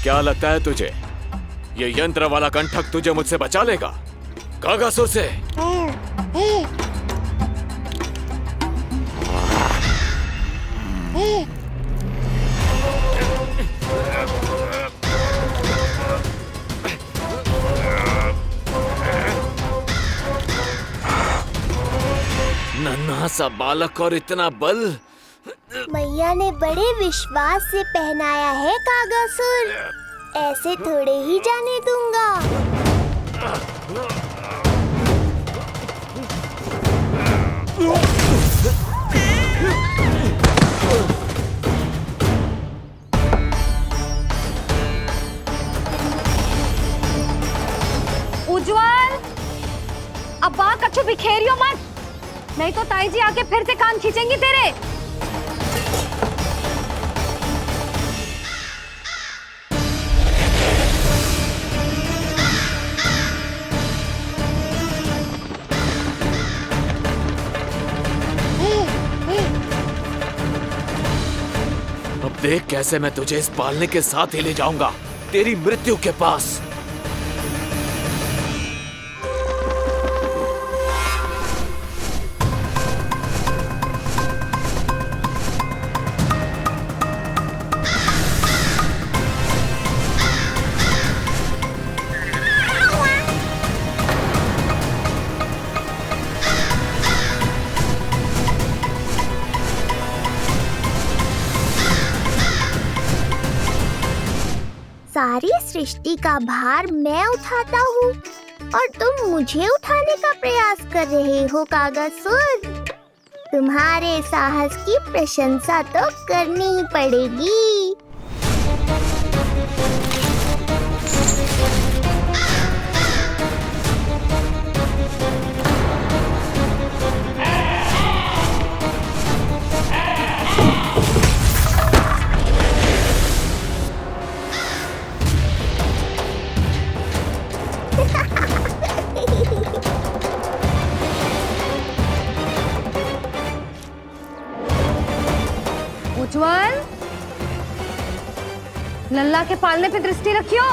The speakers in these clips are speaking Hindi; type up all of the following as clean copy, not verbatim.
क्या लगता है तुझे ये यंत्र वाला कंठक तुझे मुझसे बचा लेगा कागासुर से? नन्हा सा बालक और इतना बल। मैया ने बड़े विश्वास से पहनाया है कागासुर, ऐसे थोड़े ही जाने दूंगा। उज्जवल, अब बाहर कछु बिखेरियो मत, नहीं तो ताई जी आके फिर से कान खींचेंगी तेरे। अब देख कैसे मैं तुझे इस पालने के साथ ही ले जाऊंगा तेरी मृत्यु के पास। सारी सृष्टि का भार मैं उठाता हूँ और तुम मुझे उठाने का प्रयास कर रहे हो कागासुर। तुम्हारे साहस की प्रशंसा तो करनी ही पड़ेगी। उज्जवल, लल्ला के पालने पे दृष्टि रखियो।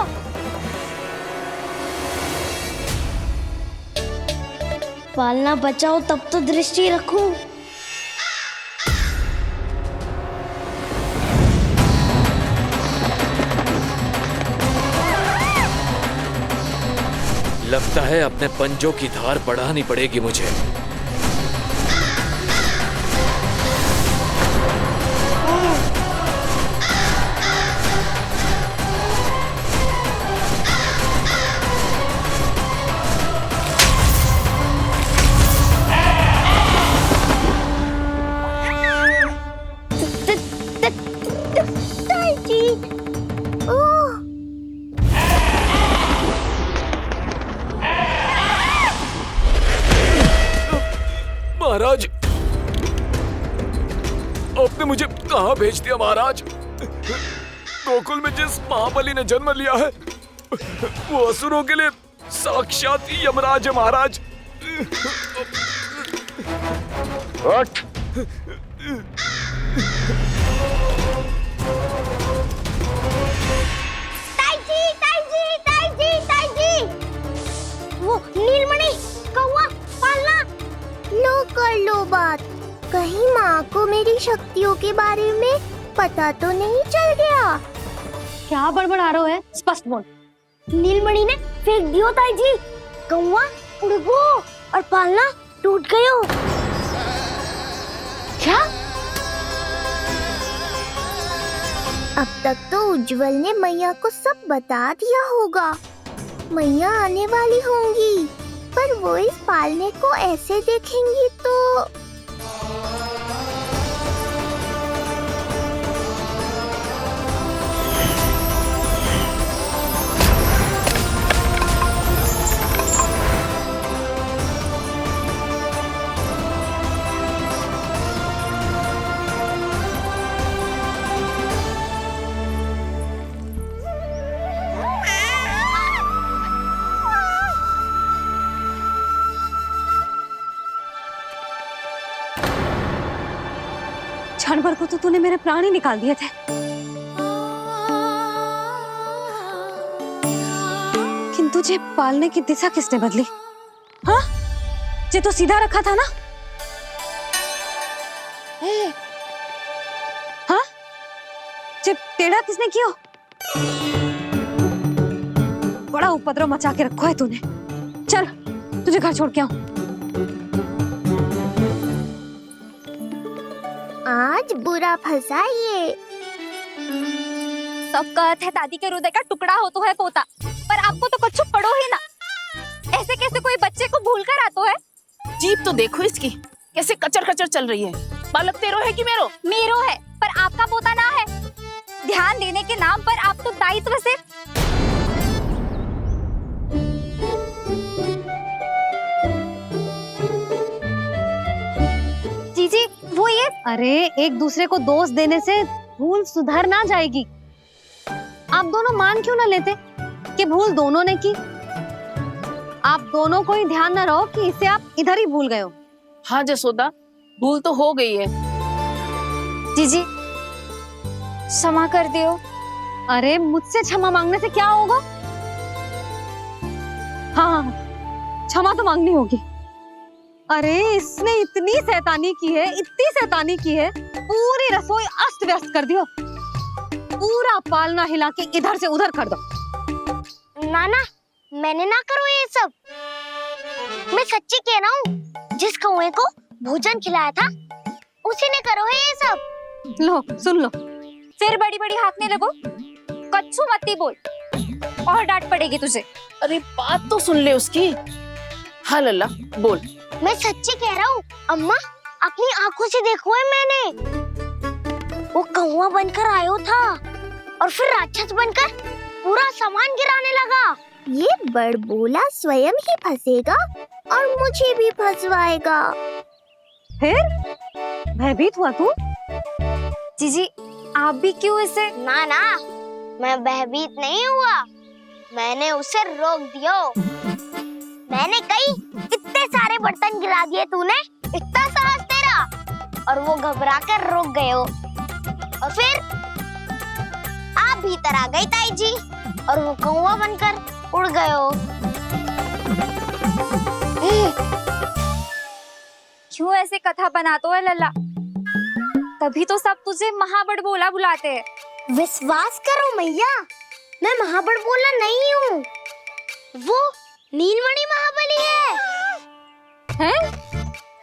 पालना बचाओ तब तो दृष्टि रखूं। लगता है अपने पंजों की धार बढ़ानी पड़ेगी मुझे। महाराज, आपने मुझे कहाँ भेज दिया महाराज? गोकुल में जिस महाबली ने जन्म लिया है वो असुरों के लिए साक्षात यमराज है महाराज। उठ। ताई जी, वो नीलमणि कौवा पालना। लो कर लो बात, कहीं माँ को मेरी शक्तियों के बारे में पता तो नहीं चल गया। क्या बड़बड़ा रहे हो है? स्पष्ट बोल। नीलमणि ने फेंक दियो ताई जी, कौवा उड़ गयो और पालना टूट गयो। क्या? अब तक तो उज्जवल ने मैया को सब बता दिया होगा। मैया आने वाली होंगी, पर वो इस पालने को ऐसे देखेंगी तो क्षण भर को तो तूने मेरे प्राण ही निकाल दिए थे। तुझे पालने की दिशा किसने बदली? हाँ, जे तो सीधा रखा था ना? हाँ, जे टेढ़ा किसने किया? बड़ा उपद्रव मचा के रखो है तूने। चल, तुझे घर छोड़ के आऊं। आज बुरा फंसा ये। सब कहत है दादी के हृदय का टुकड़ा हो तो है पोता, पर आपको तो कुछ पड़ो ही ना। ऐसे कैसे कोई बच्चे को भूल कर आतो है? जीप तो देखो इसकी, कैसे कचर कचर चल रही है। बालक तेरो है कि मेरो? मेरो है, पर आपका पोता ना है। ध्यान देने के नाम पर आप तो दायित्व से जीजी वो ये। अरे एक दूसरे को दोष देने से भूल सुधर ना जाएगी। आप दोनों मान क्यों ना लेते कि भूल दोनों ने की? आप दोनों को ही ध्यान ना रहो कि इसे आप इधर ही भूल गए हो। हाँ जसोदा, भूल तो हो गई है। जीजी क्षमा कर दियो। अरे मुझसे क्षमा मांगने से क्या होगा? हाँ, क्षमा तो मांगनी होगी। अरे इसने इतनी शैतानी की है, इतनी शैतानी की है, पूरी रसोई अस्त व्यस्त कर दियो। पूरा पालना हिला के इधर से उधर कर दो। नाना, मैंने ना करो ये सब। मैं सच्ची कह रहा हूँ, जिस कौवे को भोजन खिलाया था उसी ने करो है ये सब। लो सुन लो, फिर बड़ी बड़ी हाँकने लगो। कच्छू मत बोल और डांट पड़ेगी तुझे। अरे बात तो सुन ले उसकी। हाँ लल्ला बोल। मैं सच्ची कह रहा हूँ अम्मा, अपनी आंखों से देखो है मैंने। वो कौवा बनकर आयो था और फिर राक्षस बनकर पूरा सामान गिराने लगा। ये बड़बोला स्वयं ही फंसेगा और मुझे भी फंसवाएगा। फिर भयभीत हुआ तू? जीजी आप भी क्यों इसे? ना ना, मैं भयभीत नहीं हुआ, मैंने उसे रोक दिया। मैंने कही इतने सारे बर्तन गिरा दिए तूने, इतना साहस तेरा, और वो घबरा कर रुक गए हो। और फिर आप भीतर आ गई ताई जी और वो कौवा बनकर उड़ गए हो। क्यों ऐसे कथा बनाते है लल्ला? तभी तो सब तुझे महाबड़बोला बुलाते हैं। विश्वास करो मैया, मैं महाबड़बोला नहीं हूँ, वो नीलमणि महाबली है। हैं?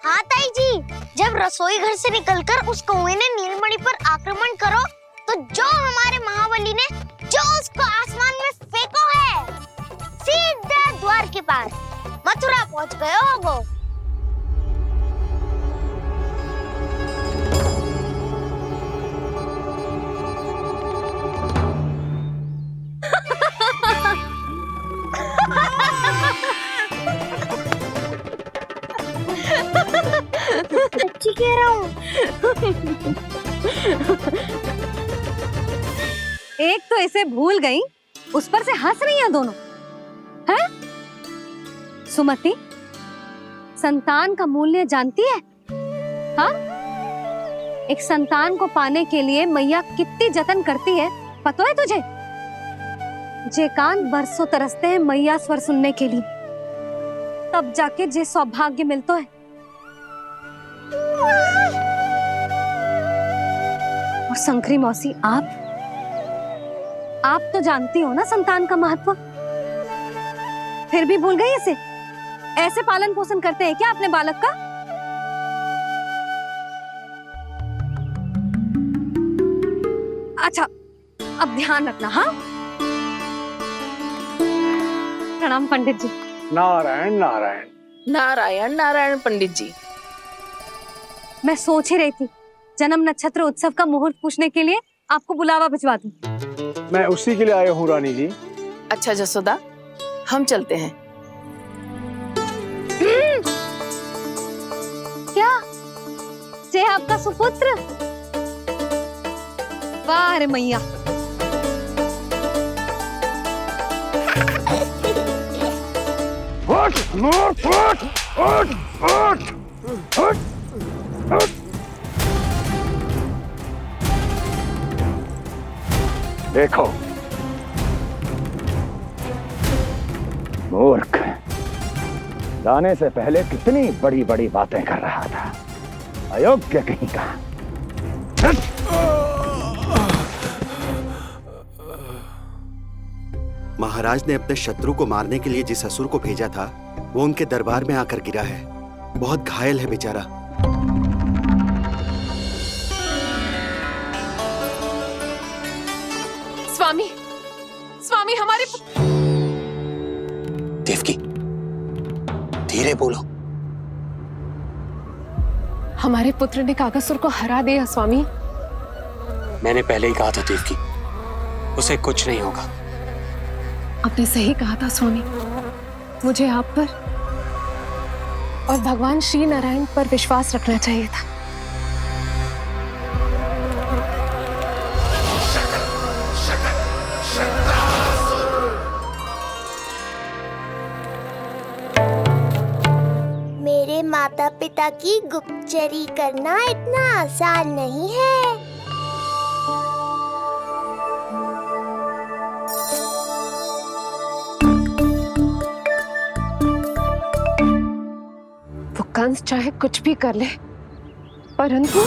हाँ ताई जी, जब रसोई घर से निकलकर उस कौवे ने नीलमणि पर आक्रमण करो तो जो हमारे महाबली ने जो उसको आसमान में फेंको है, सीधा द्वार के पास मथुरा पहुंच गए होगो। सच्ची कह रहा हूँ। एक तो इसे भूल गई, उस पर से हंस रही हैं दोनों। हैं? सुमति, संतान का मूल्य जानती है? हाँ? एक संतान को पाने के लिए मैया कितनी जतन करती है, पता है तुझे? जे कान बरसों तरसते हैं मैया स्वर सुनने के लिए, तब जाके जे सौभाग्य मिलता है। और शंकरी मौसी, आप तो जानती हो ना संतान का महत्व, फिर भी भूल गई इसे? ऐसे पालन पोषण करते हैं क्या अपने बालक का? अच्छा, अब ध्यान रखना। हाँ, प्रणाम पंडित जी। नारायण नारायण। नारायण नारायण पंडित जी। मैं सोच ही रही थी जन्म नक्षत्र उत्सव का मुहूर्त पूछने के लिए आपको बुलावा भिजवा दूं। मैं उसी के लिए आया हूँ रानी जी। अच्छा जसोदा, हम चलते हैं। क्या जे आपका सुपुत्र? वाह रे मैया। उठ, उठ, उठ, उठ, उठ, उठ, उठ। देखो, मूर्ख, लाने से पहले कितनी बड़ी बड़ी बातें कर रहा था, अयोग्य कहीं का। महाराज ने अपने शत्रु को मारने के लिए जिस असुर को भेजा था वो उनके दरबार में आकर गिरा है। बहुत घायल है बेचारा। स्वामी, स्वामी हमारे देवकी, धीरे बोलो। हमारे पुत्र ने कागसुर को हरा दिया स्वामी। मैंने पहले ही कहा था देवकी, उसे कुछ नहीं होगा। आपने सही कहा था स्वामी। मुझे आप पर और भगवान श्री नारायण पर विश्वास रखना चाहिए था। मेरे माता पिता की गुप्तचरी करना इतना आसान नहीं है। वो कंस चाहे कुछ भी कर ले, परंतु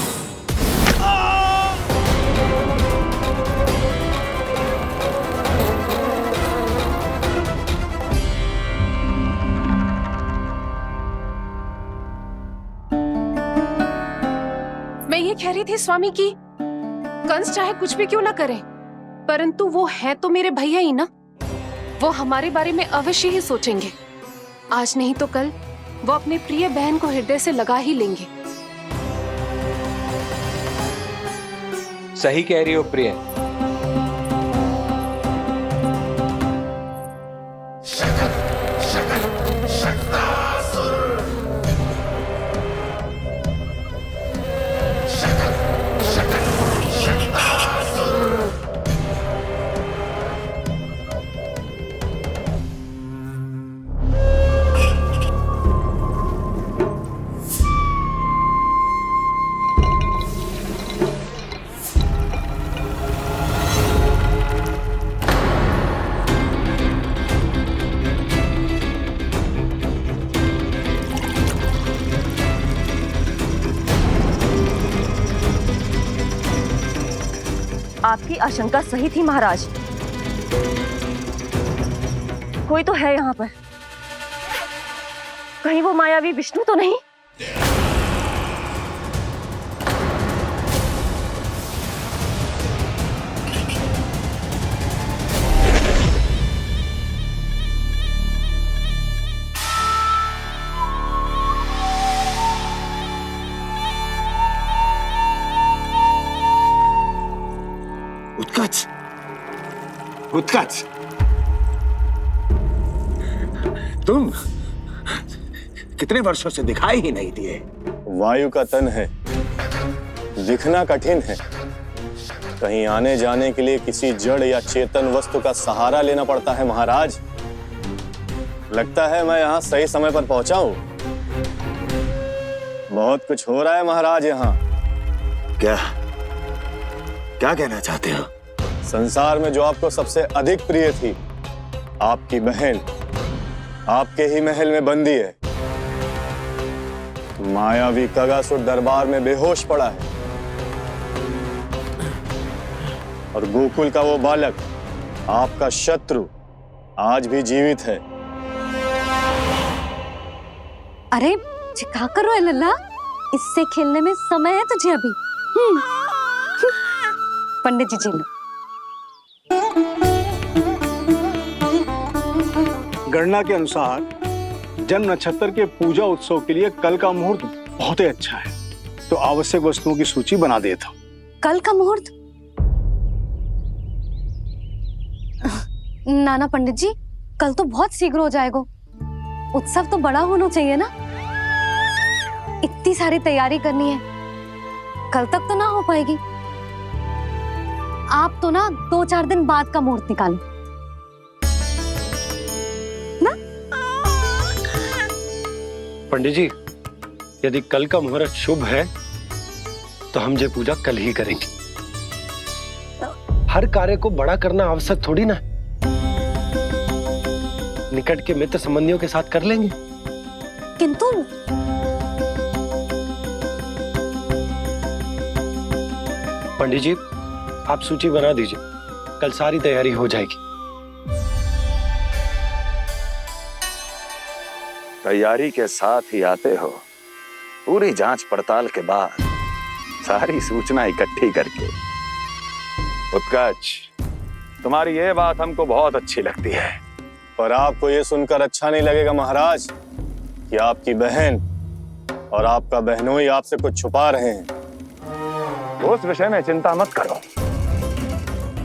मैं ये कह रही थी स्वामी कि कंस चाहे कुछ भी क्यों ना करे, परंतु वो है तो मेरे भैया ही ना। वो हमारे बारे में अवश्य ही सोचेंगे। आज नहीं तो कल वो अपने प्रिय बहन को हृदय से लगा ही लेंगे। सही कह रही हो प्रिय। आपकी आशंका सही थी महाराज। कोई तो है यहाँ पर। कहीं वो मायावी विष्णु तो नहीं? उत्कच, उत्कच, तुम कितने वर्षों से दिखाई ही नहीं दिए। वायु का तन है, दिखना कठिन है। कहीं आने जाने के लिए किसी जड़ या चेतन वस्तु का सहारा लेना पड़ता है महाराज। लगता है मैं यहाँ सही समय पर पहुंचा हूँ। बहुत कुछ हो रहा है महाराज यहाँ। क्या क्या कहना चाहते हो? संसार में जो आपको सबसे अधिक प्रिय थी, आपकी बहन आपके ही महल में बंदी है। मायावी कागासुर दरबार में बेहोश पड़ा है और गोकुल का वो बालक, आपका शत्रु, आज भी जीवित है। अरे चिका करो ए लल्ला, इससे खेलने में समय है तुझे अभी। पंडित जी जी लो। गणना के अनुसार जन्म नक्षत्र के पूजा उत्सव के लिए कल का मुहूर्त बहुत ही अच्छा है, तो आवश्यक वस्तुओं की सूची बना देता हूँ। कल का मुहूर्त? नाना पंडित जी, कल तो बहुत शीघ्र हो जाएगा। उत्सव तो बड़ा होना चाहिए ना। इतनी सारी तैयारी करनी है, कल तक तो ना हो पाएगी। आप तो ना 2-4 दिन बाद का मुहूर्त निकालो ना। पंडित जी, यदि कल का मुहूर्त शुभ है तो हम ये पूजा कल ही करेंगे। हर कार्य को बड़ा करना आवश्यक थोड़ी ना। निकट के मित्र संबंधियों के साथ कर लेंगे। किंतु पंडित जी, आप सूची बना दीजिए, कल सारी तैयारी हो जाएगी। तैयारी के साथ ही आते हो, पूरी जांच पड़ताल के बाद सारी सूचना इकट्ठी करके। उत्कर्ष, तुम्हारी ये बात हमको बहुत अच्छी लगती है। पर आपको ये सुनकर अच्छा नहीं लगेगा महाराज कि आपकी बहन और आपका बहनोई आपसे कुछ छुपा रहे हैं। उस विषय में चिंता मत करो,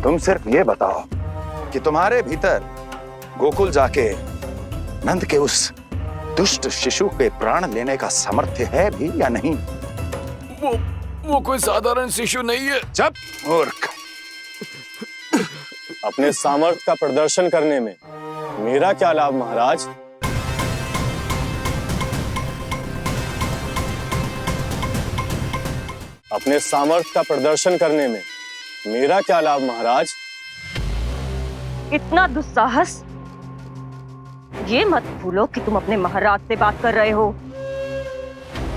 तुम सिर्फ ये बताओ कि तुम्हारे भीतर गोकुल जाके नंद के उस दुष्ट शिशु के प्राण लेने का सामर्थ्य है भी या नहीं? वो कोई साधारण शिशु नहीं है। चुप मूर्ख। अपने सामर्थ्य का प्रदर्शन करने में मेरा क्या लाभ महाराज? अपने सामर्थ्य का प्रदर्शन करने में मेरा क्या लाभ महाराज? इतना दुस्साहस! ये मत भूलो कि तुम अपने महाराज से बात कर रहे हो।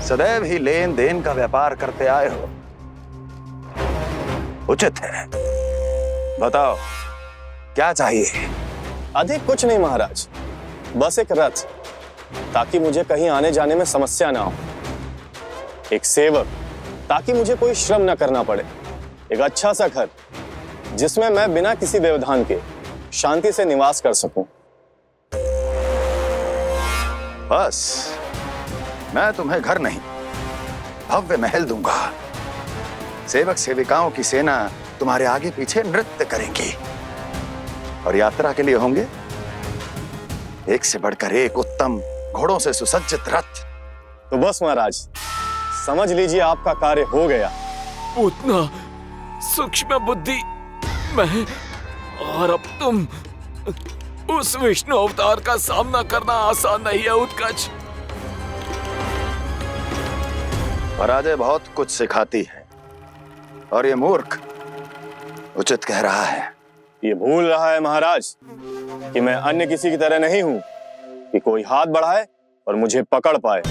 सदैव ही लेन देन का व्यापार करते आए हो, उचित है। बताओ क्या चाहिए? अधिक कुछ नहीं महाराज, बस एक रथ, ताकि मुझे कहीं आने जाने में समस्या ना हो। एक सेवक, ताकि मुझे कोई श्रम न करना पड़े। एक अच्छा सा घर, जिसमें मैं बिना किसी व्यवधान के शांति से निवास कर सकूं। बस, मैं तुम्हें घर नहीं, भव्य महल दूंगा। सेवक सेविकाओं की सेना तुम्हारे आगे पीछे नृत्य करेंगी और यात्रा के लिए होंगे एक से बढ़कर एक उत्तम घोड़ों से सुसज्जित रथ। तो बस महाराज, समझ लीजिए आपका कार्य हो गया। उतना सूक्ष्म बुद्धि मैं, और अब तुम, उस विष्णु अवतार का सामना करना आसान नहीं है उत्कर्ष। पराजय बहुत कुछ सिखाती है और ये मूर्ख उचित कह रहा है। ये भूल रहा है महाराज कि मैं अन्य किसी की तरह नहीं हूं कि कोई हाथ बढ़ाए और मुझे पकड़ पाए।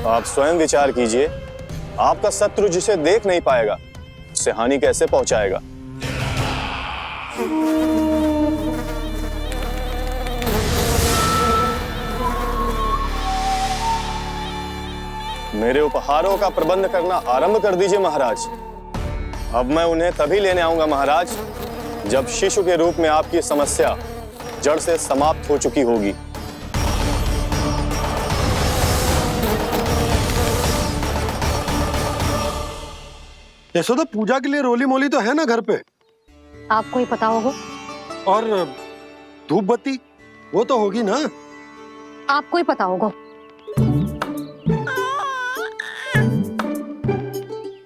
आप स्वयं विचार कीजिए, आपका शत्रु जिसे देख नहीं पाएगा उससे हानि कैसे पहुंचाएगा। मेरे उपहारों का प्रबंध करना आरंभ कर दीजिए महाराज। अब मैं उन्हें तभी लेने आऊंगा महाराज, जब शिशु के रूप में आपकी समस्या जड़ से समाप्त हो चुकी होगी। यशोदा, पूजा के लिए रोली मोली तो है ना घर पे? आपको ही पता होगा। और धूप बत्ती वो तो होगी ना? आपको ही पता होगा।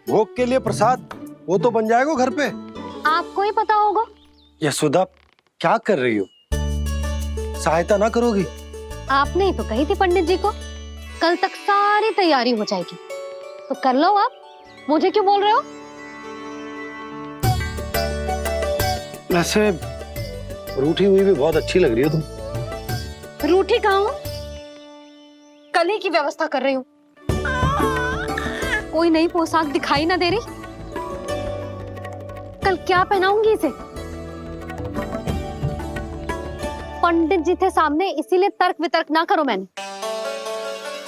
भोग के लिए प्रसाद वो तो बन जाएगा घर पे। आपको ही पता होगा। यशोदा, क्या कर रही हो? सहायता ना करोगी? आपने ही तो कही थी पंडित जी को, कल तक सारी तैयारी हो जाएगी, तो कर लो आप। मुझे क्यों बोल रहे हो? वैसे रूठी हुई भी बहुत अच्छी लग रही हो तुम। रूठी कहाँ हूँ? कल ही की व्यवस्था कर रही हूँ। कोई नई पोशाक दिखाई ना दे रही? कल क्या पहनाऊंगी इसे? पंडित जी थे सामने, इसीलिए तर्क वितर्क ना करो। मैंने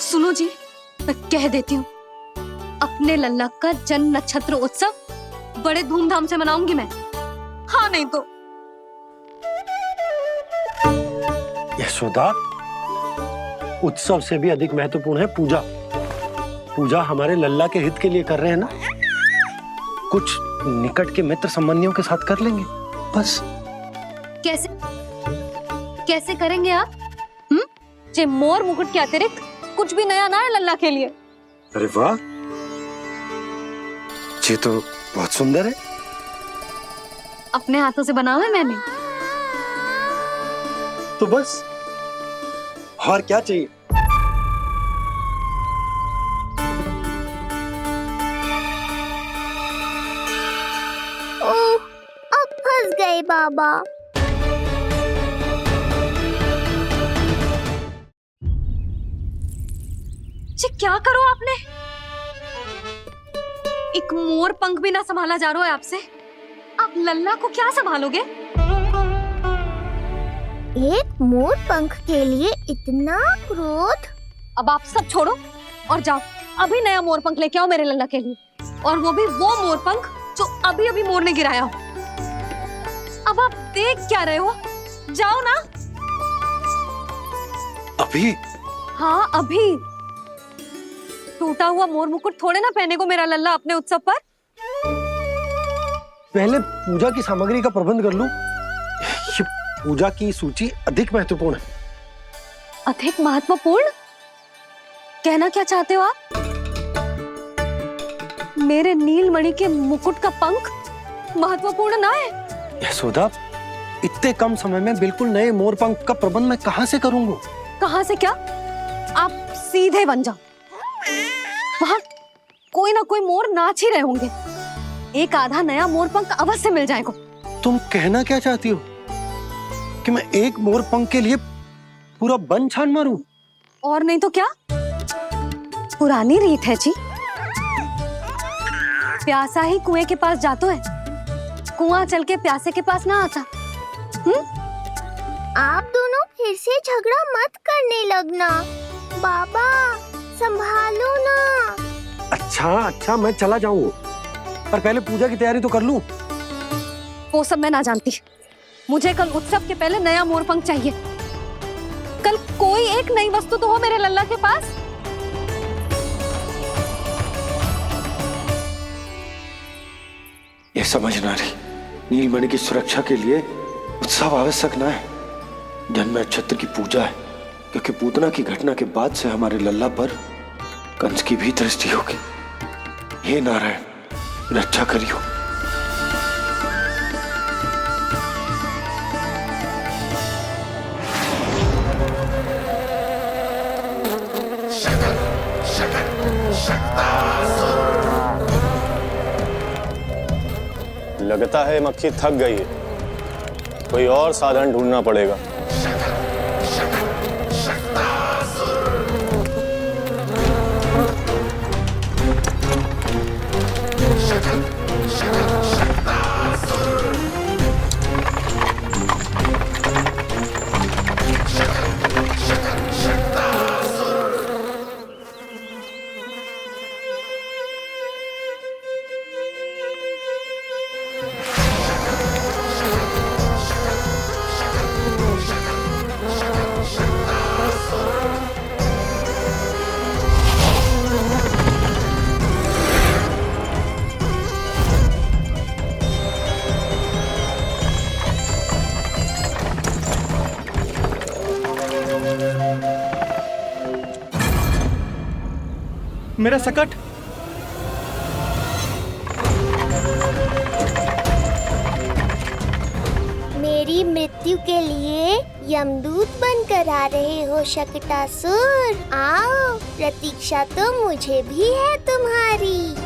सुनो जी, मैं कह देती हूँ, अपने लल्ला का जन्म नक्षत्र उत्सव बड़े धूमधाम से मनाऊंगी मैं। हाँ नहीं तो। यशोदा, उत्सव से भी अधिक महत्वपूर्ण है पूजा। पूजा हमारे लल्ला के हित के लिए कर रहे हैं ना। कुछ निकट के मित्र संबंधियों के साथ कर लेंगे बस। कैसे कैसे करेंगे आप? जे मोर मुकुट के अतिरिक्त कुछ भी नया ना है लल्ला के लिए। अरे वाह, ये तो बहुत सुंदर है। अपने हाथों से बनाया है मैंने। तो बस, और क्या चाहिए? गए बाबा। जी क्या करो आपने? एक मोर पंख भी ना संभाला जा रहा है आपसे। आप लल्ला को क्या संभालोगे? एक मोर पंख के लिए इतना क्रोध? अब आप सब छोड़ो और जाओ, अभी नया मोर पंख लेके आओ मेरे लल्ला के लिए, और वो भी वो मोर पंख जो अभी अभी मोर ने गिराया हो। अब आप देख क्या रहे हो? जाओ ना। अभी? हाँ अभी। टूटा हुआ मोर मुकुट थोड़े ना पहने को मेरा लल्ला अपने उत्सव पर। पहले पूजा की सामग्री का प्रबंध कर लूं। ये पूजा की सूची अधिक महत्वपूर्ण है। अधिक महत्वपूर्ण? कहना क्या चाहते हो आप? मेरे नीलमणि के मुकुट का पंख महत्वपूर्ण ना है? यशोदा, इतने कम समय में बिल्कुल नए मोर पंख का प्रबंध मैं कहां से करूंगा? कहां से क्या? आप सीधे बन जाओ। वहां कोई ना कोई मोर नाच ही रहे होंगे। एक आधा नया मोर पंख अवश्य मिल जाएगा। तुम कहना क्या चाहती हो कि मैं एक मोर पंख के लिए पूरा वन छान मारूं? और नहीं तो क्या, पुरानी रीत है जी। प्यासा ही कुएं के पास जातो है, कुआं चल के प्यासे के पास ना आता। आप दोनों फिर से झगड़ा मत करने लगना। बाबा संभालो ना। अच्छा मैं चला जाऊंगा, पर पहले पूजा की तैयारी तो कर लूं। वो सब मैं ना जानती। मुझे कल उत्सव के पहले नया मोर पंख चाहिए। कल कोई एक नई वस्तु तो हो मेरे लल्ला के पास। ये समझ ना रही, नीलमणि की सुरक्षा के लिए उत्सव आवश्यक ना है, जन्म नक्षत्र की पूजा है, क्योंकि पूतना की घटना के बाद से हमारे लल्ला पर कंस की भी दृष्टि होगी। हे नारायण, रक्षा करियो। लगता है मक्खी थक गई है, कोई और साधन ढूंढना पड़ेगा। मेरा सकट। मेरी मृत्यु के लिए यमदूत बनकर आ रहे हो शकटासुर। आओ, प्रतीक्षा तो मुझे भी है तुम्हारी।